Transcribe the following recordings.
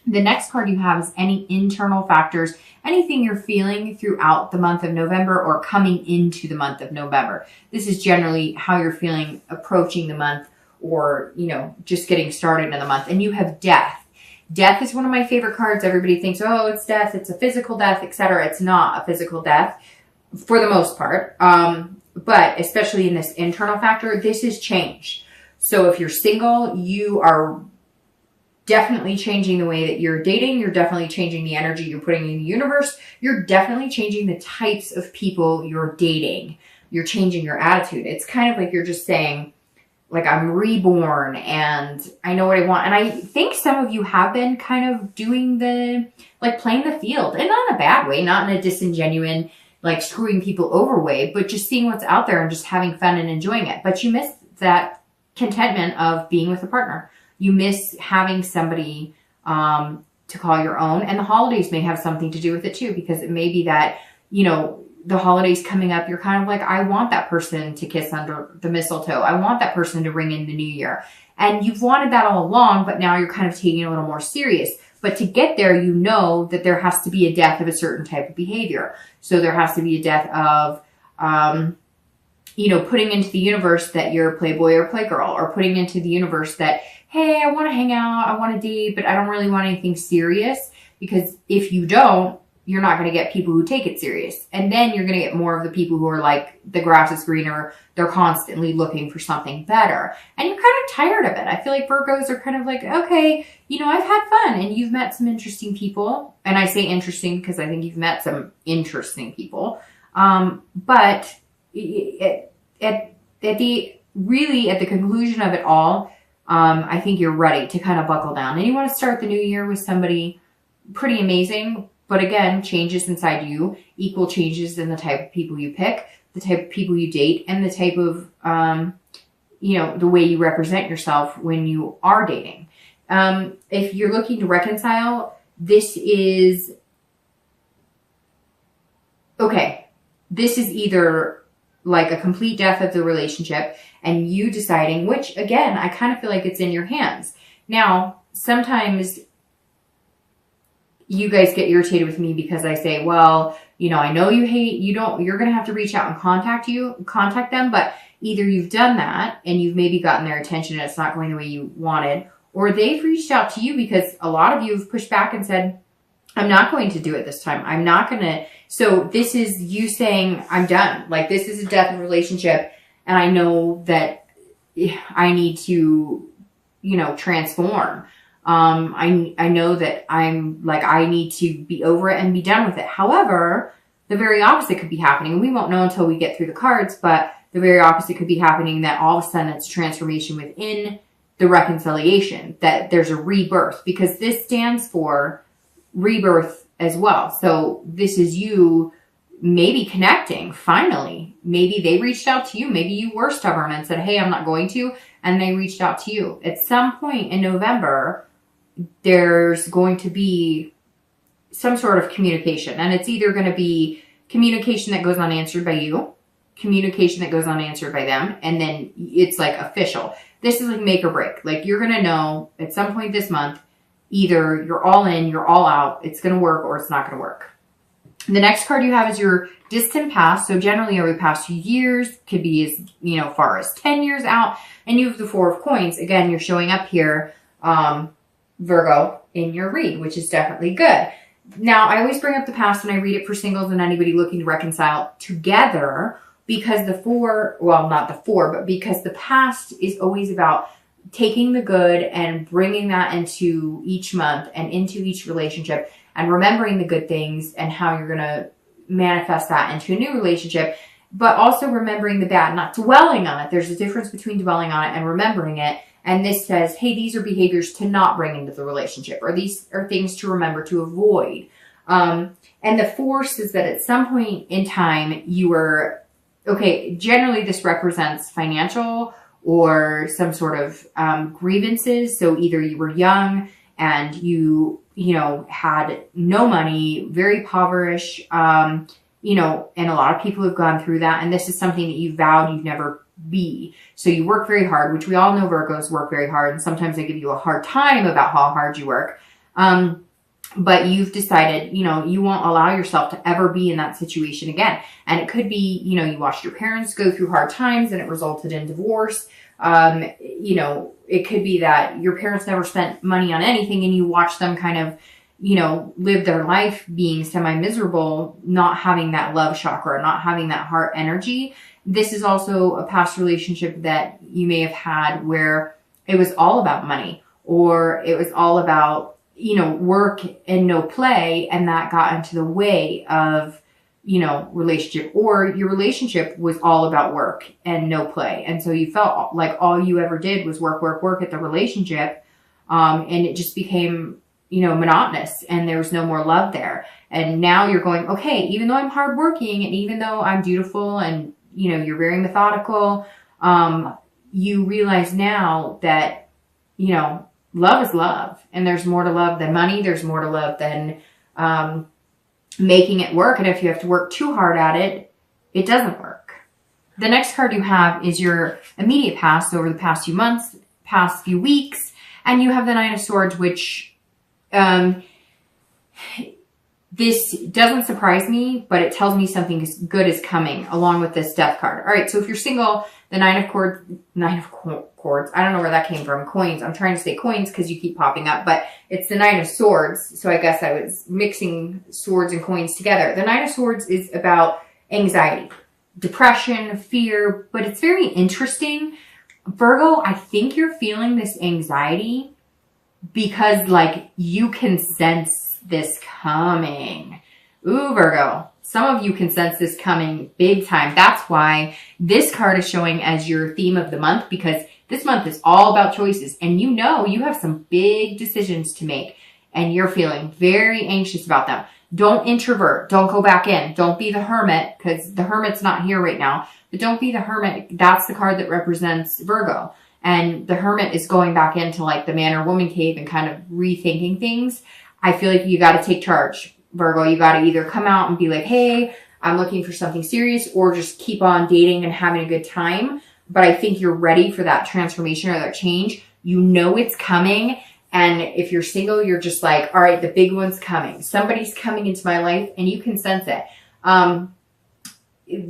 The next card you have is any internal factors, anything you're feeling throughout the month of November or coming into the month of November. This is generally how you're feeling approaching the month, or, you know, just getting started in the month. And you have death. Death is one of my favorite cards. Everybody thinks, oh, it's death, it's a physical death, etc. It's not a physical death for the most part. But especially in this internal factor, this is change. So if you're single, you are definitely changing the way that you're dating. You're definitely changing the energy you're putting in the universe. You're definitely changing the types of people you're dating. You're changing your attitude. It's kind of like you're just saying, like, I'm reborn and I know what I want. And I think some of you have been kind of doing the, like, playing the field, and not in a bad way, not in a disingenuine, like, screwing people over way, but just seeing what's out there and just having fun and enjoying it. But you miss that contentment of being with a partner. You miss having somebody to call your own. And the holidays may have something to do with it too, because it may be that, you know, the holidays coming up, you're kind of like, I want that person to kiss under the mistletoe. I want that person to ring in the new year. And you've wanted that all along, but now you're kind of taking it a little more serious. But to get there, you know that there has to be a death of a certain type of behavior. So there has to be a death of, you know, putting into the universe that you're a playboy or playgirl, or putting into the universe that, hey, I want to hang out, I want to date, but I don't really want anything serious. Because if you don't, you're not going to get people who take it serious. And then you're going to get more of the people who are like, the grass is greener. They're constantly looking for something better. And you're kind of tired of it. I feel like Virgos are kind of like, okay, you know, I've had fun and you've met some interesting people. And I say interesting because I think you've met some interesting people. But at the conclusion of it all, I think you're ready to kind of buckle down. And you want to start the new year with somebody pretty amazing. But again, changes inside you equal changes in the type of people you pick, the type of people you date, and the type of, you know, the way you represent yourself when you are dating. If you're looking to reconcile, this is, okay, this is either like a complete death of the relationship and you deciding, which again, I kind of feel like it's in your hands. Now, sometimes you guys get irritated with me because I say, well, you know, I know you hate, you're going to have to reach out and contact them, but either you've done that and you've maybe gotten their attention and it's not going the way you wanted, or they've reached out to you because a lot of you have pushed back and said, I'm not going to do it this time. I'm not going to. So this is you saying, I'm done. Like, this is a death of a relationship. And I know that I need to, you know, transform. I know that I'm like, I need to be over it and be done with it. However, the very opposite could be happening. And we won't know until we get through the cards, but the very opposite could be happening, that all of a sudden it's transformation within the reconciliation, that there's a rebirth, because this stands for rebirth as well. So this is you maybe connecting finally. Maybe they reached out to you. Maybe you were stubborn and said, hey, I'm not going to. And they reached out to you. At some point in November, there's going to be some sort of communication. And it's either going to be communication that goes unanswered by you, communication that goes unanswered by them, and then it's like official. This is like make or break. Like, you're going to know at some point this month, either you're all in, you're all out, it's going to work, or it's not going to work. The next card you have is your distant past. So generally over the past few years, could be as, you know, far as 10 years out. And you have the Four of Coins. Again, you're showing up here, Virgo, in your read, which is definitely good. Now, I always bring up the past when I read it for singles and anybody looking to reconcile together, because the four, well, not the four, but because the past is always about taking the good and bringing that into each month and into each relationship, and remembering the good things and how you're going to manifest that into a new relationship, but also remembering the bad, not dwelling on it. There's a difference between dwelling on it and remembering it. And this says, hey, these are behaviors to not bring into the relationship, or these are things to remember to avoid. And the force is that at some point in time you were, okay, generally this represents financial or some sort of grievances. So either you were young and you know, had no money, very impoverished, you know, and a lot of people have gone through that. And this is something that you vowed you'd never be. So you work very hard, which we all know Virgos work very hard. And sometimes they give you a hard time about how hard you work. But you've decided, you know, you won't allow yourself to ever be in that situation again. And it could be, you know, you watched your parents go through hard times and it resulted in divorce. You know, it could be that your parents never spent money on anything and you watch them kind of, you know, live their life being semi-miserable, not having that love chakra, not having that heart energy. This is also a past relationship that you may have had where it was all about money, or it was all about, you know, work and no play, and that got into the way of, you know, relationship, or your relationship was all about work and no play. And so you felt like all you ever did was work, work, work at the relationship. And it just became, you know, monotonous, and there was no more love there. And now you're going, okay, even though I'm hardworking and even though I'm dutiful and, you know, you're very methodical, you realize now that, you know, love is love, and there's more to love than money. There's more to love than making it work. And if you have to work too hard at it, it doesn't work. The next card you have is your immediate past, over the past few months, past few weeks, and you have the Nine of Swords, which this doesn't surprise me, but it tells me something good is coming along with this Death card. All right, so if you're single, the Nine of Cords, I don't know where that came from. Coins. I'm trying to say coins because you keep popping up, but it's the Nine of Swords. So I guess I was mixing swords and coins together. The Nine of Swords is about anxiety, depression, fear, but it's very interesting. Virgo, I think you're feeling this anxiety because, like, you can sense this coming. Ooh, Virgo. Some of you can sense this coming big time. That's why this card is showing as your theme of the month, because this month is all about choices. And you know you have some big decisions to make, and you're feeling very anxious about them. Don't introvert. Don't go back in. Don't be the hermit, because the hermit's not here right now. But don't be the hermit. That's the card that represents Virgo. And the hermit is going back into like the man or woman cave and kind of rethinking things. I feel like you got to take charge, Virgo. You got to either come out and be like, hey, I'm looking for something serious, or just keep on dating and having a good time. But I think you're ready for that transformation or that change. You know it's coming. And if you're single, you're just like, all right, the big one's coming. Somebody's coming into my life, and you can sense it.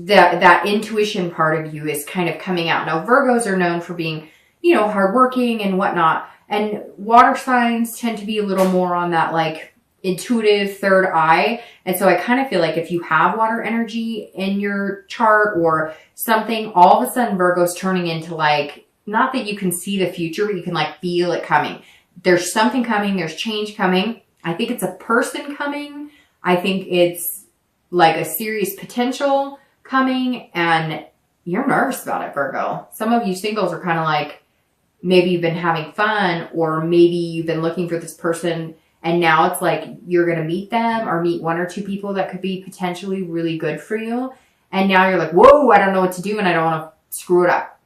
That intuition part of you is kind of coming out. Now, Virgos are known for being, you know, hardworking and whatnot. And water signs tend to be a little more on that, like, intuitive third eye. And so I kind of feel like if you have water energy in your chart or something, all of a sudden Virgo's turning into, like, not that you can see the future, but you can, like, feel it coming. There's something coming. There's change coming. I think it's a person coming. I think it's like a serious potential coming, and you're nervous about it, Virgo. Some of you singles are kind of like, maybe you've been having fun, or maybe you've been looking for this person, and now it's like you're going to meet them or meet one or two people that could be potentially really good for you. And now you're like, whoa, I don't know what to do, and I don't want to screw it up.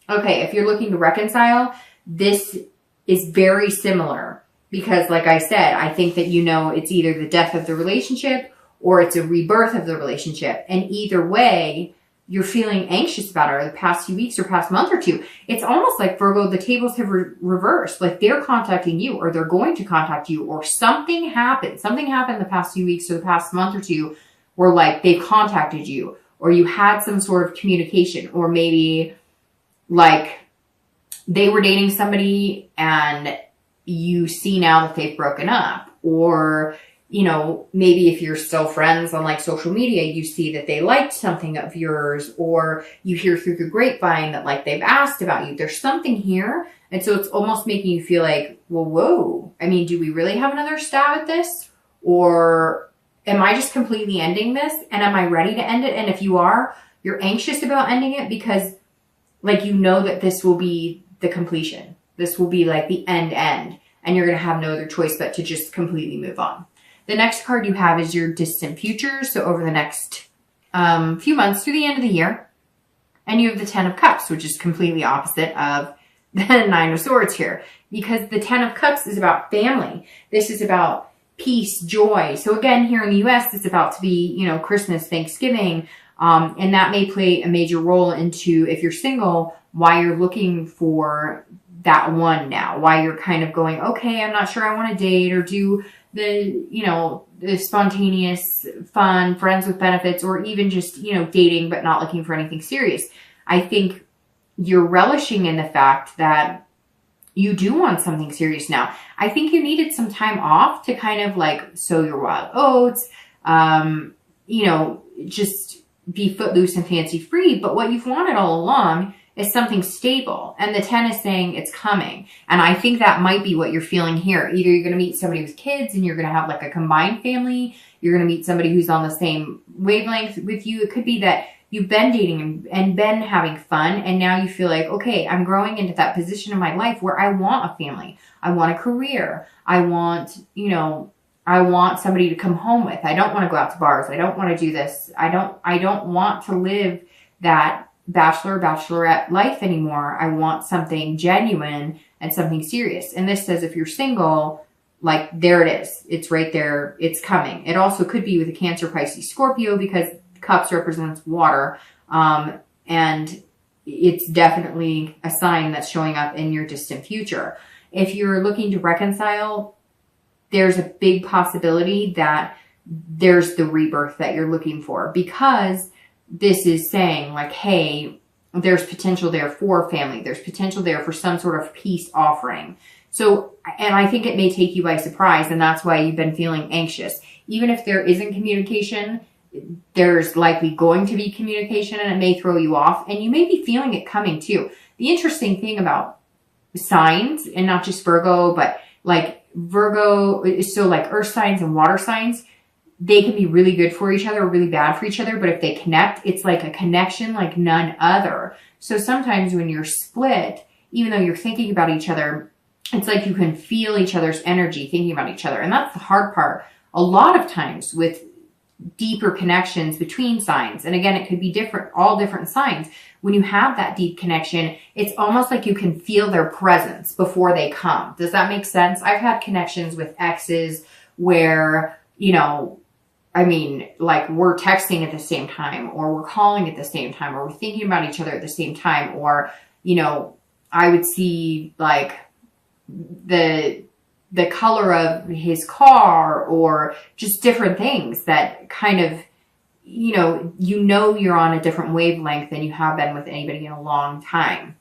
Okay, if you're looking to reconcile, this is very similar, because like I said, I think that, you know, it's either the death of the relationship or it's a rebirth of the relationship. And either way, you're feeling anxious about it, or the past few weeks or past month or two. It's almost like, Virgo, the tables have reversed. Like, they're contacting you, or they're going to contact you, or something happened. Something happened the past few weeks or the past month or two where, like, they've contacted you, or you had some sort of communication, or maybe, like, they were dating somebody and you see now that they've broken up. Or, you know, maybe if you're still friends on, like, social media, you see that they liked something of yours, or you hear through the grapevine that, like, they've asked about you. There's something here. And so it's almost making you feel like, well, whoa, I mean, do we really have another stab at this? Or am I just completely ending this? And am I ready to end it? And if you are, you're anxious about ending it because, like, you know that this will be the completion. This will be like the end, and you're going to have no other choice but to just completely move on. The next card you have is your distant future. So over the next few months through the end of the year. And you have the Ten of Cups, which is completely opposite of the Nine of Swords here. Because the Ten of Cups is about family. This is about peace, joy. So again, here in the US, it's about to be, you know, Christmas, Thanksgiving. And that may play a major role into, if you're single, why you're looking for that one now, why you're kind of going, okay, I'm not sure I want to date or do the, you know, the spontaneous fun, friends with benefits, or even just, you know, dating, but not looking for anything serious. I think you're relishing in the fact that you do want something serious now. I think you needed some time off to kind of like sow your wild oats, you know, just be footloose and fancy free. But what you've wanted all along is something stable. And the 10 is saying it's coming. And I think that might be what you're feeling here. Either you're going to meet somebody with kids and you're going to have like a combined family. You're going to meet somebody who's on the same wavelength with you. It could be that you've been dating and been having fun. And now you feel like, okay, I'm growing into that position in my life where I want a family. I want a career. I want, you know, I want somebody to come home with. I don't want to go out to bars. I don't want to do this. I don't want to live that bachelorette life anymore. I want something genuine and something serious. And this says if you're single, like there it is. It's right there. It's coming. It also could be with a Cancer, Pisces, Scorpio, because cups represents water. And it's definitely a sign that's showing up in your distant future. If you're looking to reconcile, there's a big possibility that there's the rebirth that you're looking for, because this is saying like, hey, there's potential there for family. There's potential there for some sort of peace offering. So, and I think it may take you by surprise, and that's why you've been feeling anxious. Even if there isn't communication, there's likely going to be communication, and it may throw you off, and you may be feeling it coming too. The interesting thing about signs, and not just Virgo, but like Virgo, so like earth signs and water signs, they can be really good for each other or really bad for each other. But if they connect, it's like a connection like none other. So sometimes when you're split, even though you're thinking about each other, it's like you can feel each other's energy thinking about each other. And that's the hard part. A lot of times with deeper connections between signs, and again, it could be different, all different signs. When you have that deep connection, it's almost like you can feel their presence before they come. Does that make sense? I've had connections with exes where, you know, I mean, like we're texting at the same time, or we're calling at the same time, or we're thinking about each other at the same time, or, you know, I would see like the color of his car, or just different things that kind of, you know, you're on a different wavelength than you have been with anybody in a long time.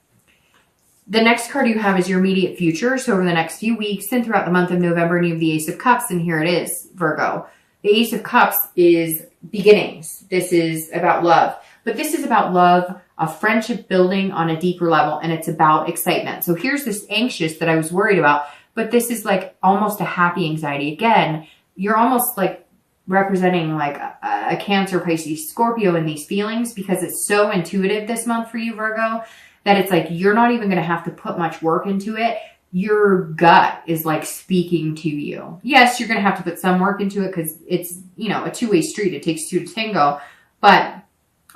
The next card you have is your immediate future. So over the next few weeks and throughout the month of November, and you have the Ace of Cups, and here it is, Virgo. The Ace of Cups is beginnings. This is about love. But this is about love, a friendship building on a deeper level, and it's about excitement. So here's this anxious that I was worried about, but this is like almost a happy anxiety. Again, you're almost like representing like a Cancer, Pisces, Scorpio in these feelings, because it's so intuitive this month for you, Virgo, that it's like you're not even going to have to put much work into it. Your gut is like speaking to you. Yes, you're going to have to put some work into it because it's, you know, a two-way street. It takes two to tango. But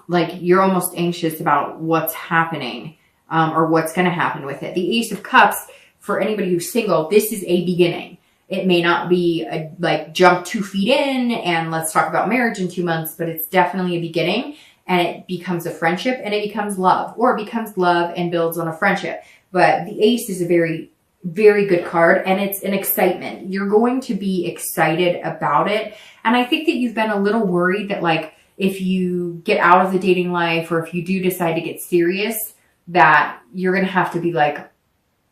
like you're almost anxious about what's happening or what's going to happen with it. The Ace of Cups, for anybody who's single, this is a beginning. It may not be a, like jump 2 feet in and let's talk about marriage in 2 months, but it's definitely a beginning, and it becomes a friendship, and it becomes love, or it becomes love and builds on a friendship. But the Ace is a very, very good card, and it's an excitement. You're going to be excited about it. And I think that you've been a little worried that like if you get out of the dating life, or if you do decide to get serious, that you're going to have to be like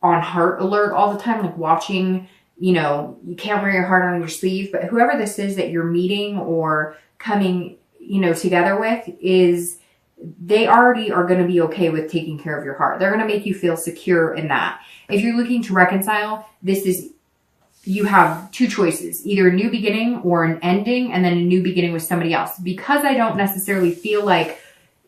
on heart alert all the time, like watching, you know, you can't wear your heart on your sleeve. But whoever this is that you're meeting or coming, you know, together with, is they already are going to be okay with taking care of your heart. They're going to make you feel secure in that. If you're looking to reconcile, this is, you have two choices, either a new beginning or an ending, and then a new beginning with somebody else. Because I don't necessarily feel like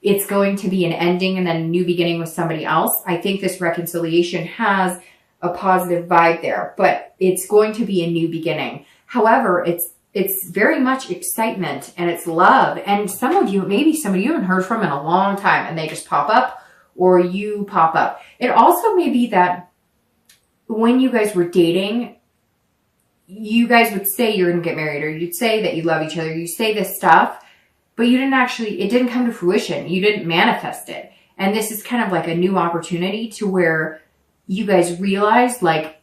it's going to be an ending and then a new beginning with somebody else, I think this reconciliation has a positive vibe there, but it's going to be a new beginning. However, it's very much excitement, and it's love. And some of you, maybe somebody you haven't heard from in a long time, and they just pop up, or you pop up. It also may be that when you guys were dating, you guys would say you're going to get married, or you'd say that you love each other. You say this stuff, but you didn't actually, it didn't come to fruition. You didn't manifest it. And this is kind of like a new opportunity to where you guys realize like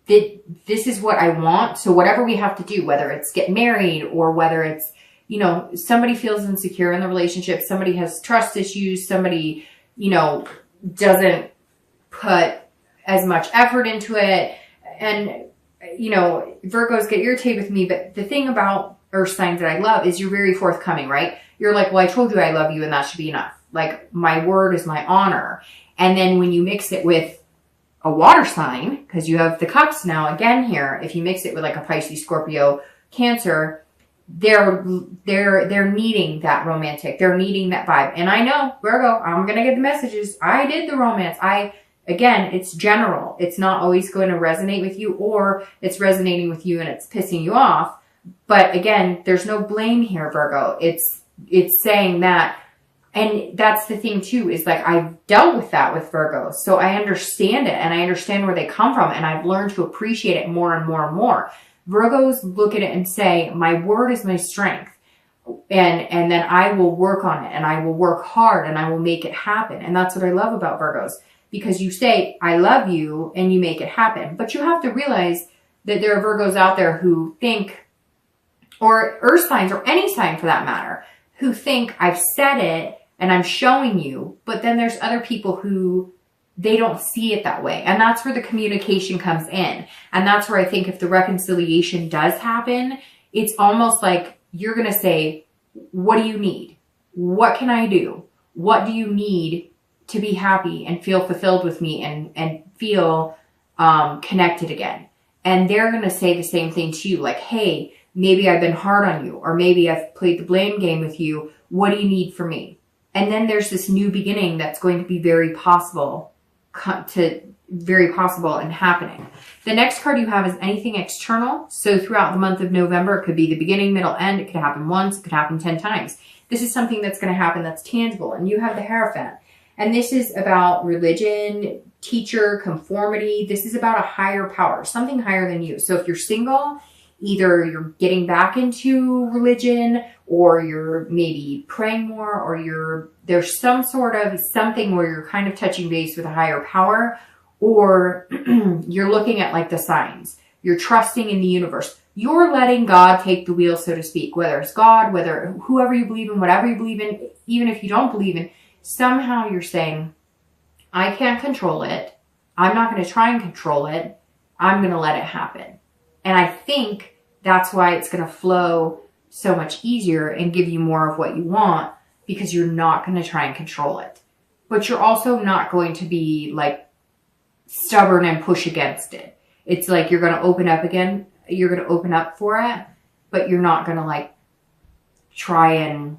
that this is what I want. So whatever we have to do, whether it's get married or whether it's, you know, somebody feels insecure in the relationship, somebody has trust issues, somebody, you know, doesn't put as much effort into it. And, you know, Virgos get irritated with me. But the thing about earth signs that I love is you're very forthcoming, right? You're like, well, I told you I love you and that should be enough. Like, my word is my honor. And then when you mix it with a water sign, because you have the cups now again here, if you mix it with like a Pisces, Scorpio, Cancer, they're needing that romantic. They're needing that vibe. And I know, Virgo, I'm going to get the messages. I did the romance. Again, it's general. It's not always going to resonate with you, or it's resonating with you and it's pissing you off. But again, there's no blame here, Virgo. It's saying that. And that's the thing too, is like, I've dealt with that with Virgos. So I understand it and I understand where they come from, and I've learned to appreciate it more and more and more. Virgos look at it and say, my word is my strength. And then I will work on it and I will work hard and I will make it happen. And that's what I love about Virgos, because you say, I love you, and you make it happen. But you have to realize that there are Virgos out there who think, or earth signs, or any sign for that matter, who think I've said it and I'm showing you, but then there's other people who they don't see it that way. And that's where the communication comes in. And that's where I think if the reconciliation does happen, it's almost like you're going to say, what do you need? What can I do? What do you need to be happy and feel fulfilled with me and feel connected again? And they're going to say the same thing to you, like, hey, maybe I've been hard on you, or maybe I've played the blame game with you. What do you need from me? And then there's this new beginning that's going to be very possible and happening. The next card you have is anything external. So throughout the month of November, it could be the beginning, middle, end. It could happen once. It could happen 10 times. This is something that's going to happen that's tangible. And you have the Hierophant. And this is about religion, teacher, conformity. This is about a higher power, something higher than you. So if you're single, either you're getting back into religion, or you're maybe praying more, or there's some sort of something where you're kind of touching base with a higher power, or you're looking at like the signs. You're trusting in the universe. You're letting God take the wheel, so to speak, whether it's God, whether whoever you believe in, whatever you believe in, even if you don't believe in, somehow you're saying, I can't control it. I'm not going to try and control it. I'm going to let it happen. And I think that's why it's going to flow so much easier and give you more of what you want, because you're not going to try and control it. But you're also not going to be like stubborn and push against it. It's like you're going to open up again. You're going to open up for it, but you're not going to like try and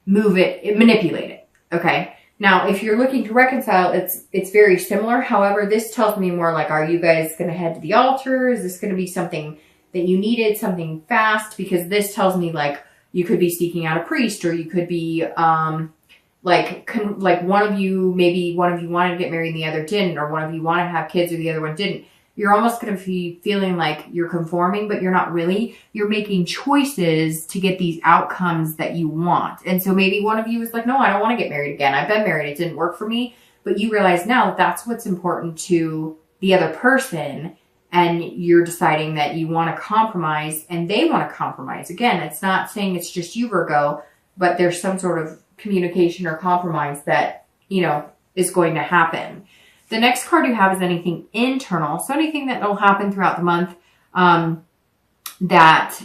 move it, manipulate it. Okay. Now, if you're looking to reconcile, it's very similar. However, this tells me more like, are you guys going to head to the altar? Is this going to be something that you needed, something fast? Because this tells me like you could be seeking out a priest, or you could be like one of you, maybe one of you wanted to get married and the other didn't, or one of you wanted to have kids or the other one didn't. You're almost going to be feeling like you're conforming, but you're not really. You're making choices to get these outcomes that you want. And so maybe one of you is like, no, I don't want to get married again. I've been married. It didn't work for me. But you realize now that that's what's important to the other person. And you're deciding that you want to compromise and they want to compromise. Again, it's not saying it's just you, Virgo, but there's some sort of communication or compromise that, you know, is going to happen. The next card you have is anything internal. So anything that will happen throughout the month that,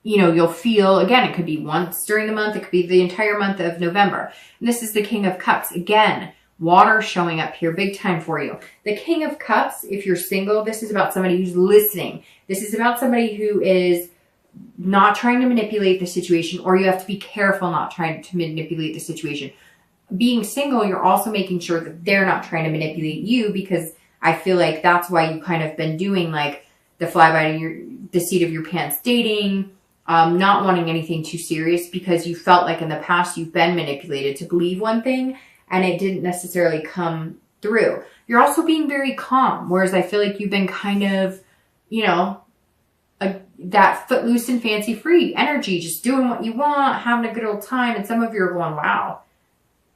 you know, you'll feel. Again, it could be once during the month. It could be the entire month of November. And this is the King of Cups. Again, water showing up here big time for you. The King of Cups, if you're single, this is about somebody who's listening. This is about somebody who is not trying to manipulate the situation, or you have to be careful not trying to manipulate the situation. Being single, you're also making sure that they're not trying to manipulate you, because I feel like that's why you kind of been doing like the fly by the seat of your pants dating, not wanting anything too serious, because you felt like in the past you've been manipulated to believe one thing and it didn't necessarily come through. You're also being very calm, whereas I feel like you've been kind of, you know, that footloose and fancy free energy, just doing what you want, having a good old time. And some of you are going, wow,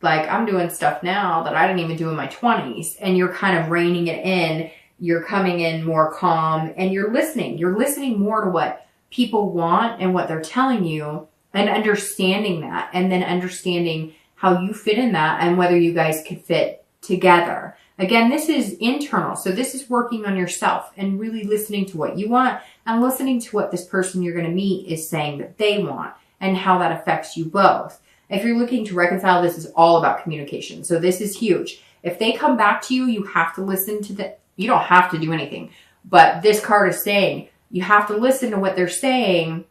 like I'm doing stuff now that I didn't even do in my 20s. And you're kind of reining it in. You're coming in more calm and you're listening. You're listening more to what people want and what they're telling you and understanding that, and then understanding how you fit in that and whether you guys could fit together. Again, this is internal. So this is working on yourself and really listening to what you want and listening to what this person you're going to meet is saying that they want and how that affects you both. If you're looking to reconcile, this is all about communication. So this is huge. If they come back to you, you have to listen to you don't have to do anything, but this card is saying you have to listen to what they're saying.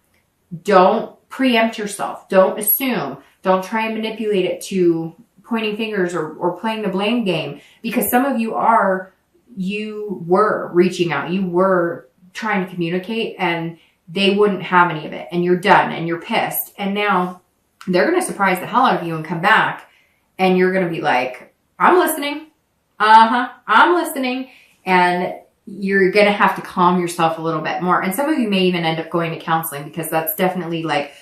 Don't preempt yourself. Don't assume. Don't try and manipulate it to pointing fingers or playing the blame game, because some of you were reaching out. You were trying to communicate and they wouldn't have any of it, and you're done and you're pissed. And now they're going to surprise the hell out of you and come back and you're going to be like, I'm listening. I'm listening. And you're going to have to calm yourself a little bit more. And some of you may even end up going to counseling, because that's definitely like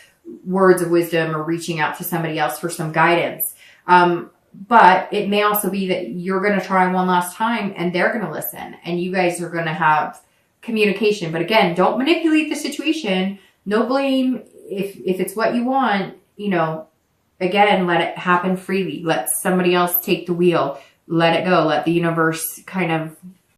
words of wisdom or reaching out to somebody else for some guidance. But it may also be that you're going to try one last time and they're going to listen and you guys are going to have communication. But again, don't manipulate the situation. No blame. If it's what you want, again, let it happen freely. Let somebody else take the wheel. Let it go. Let the universe kind of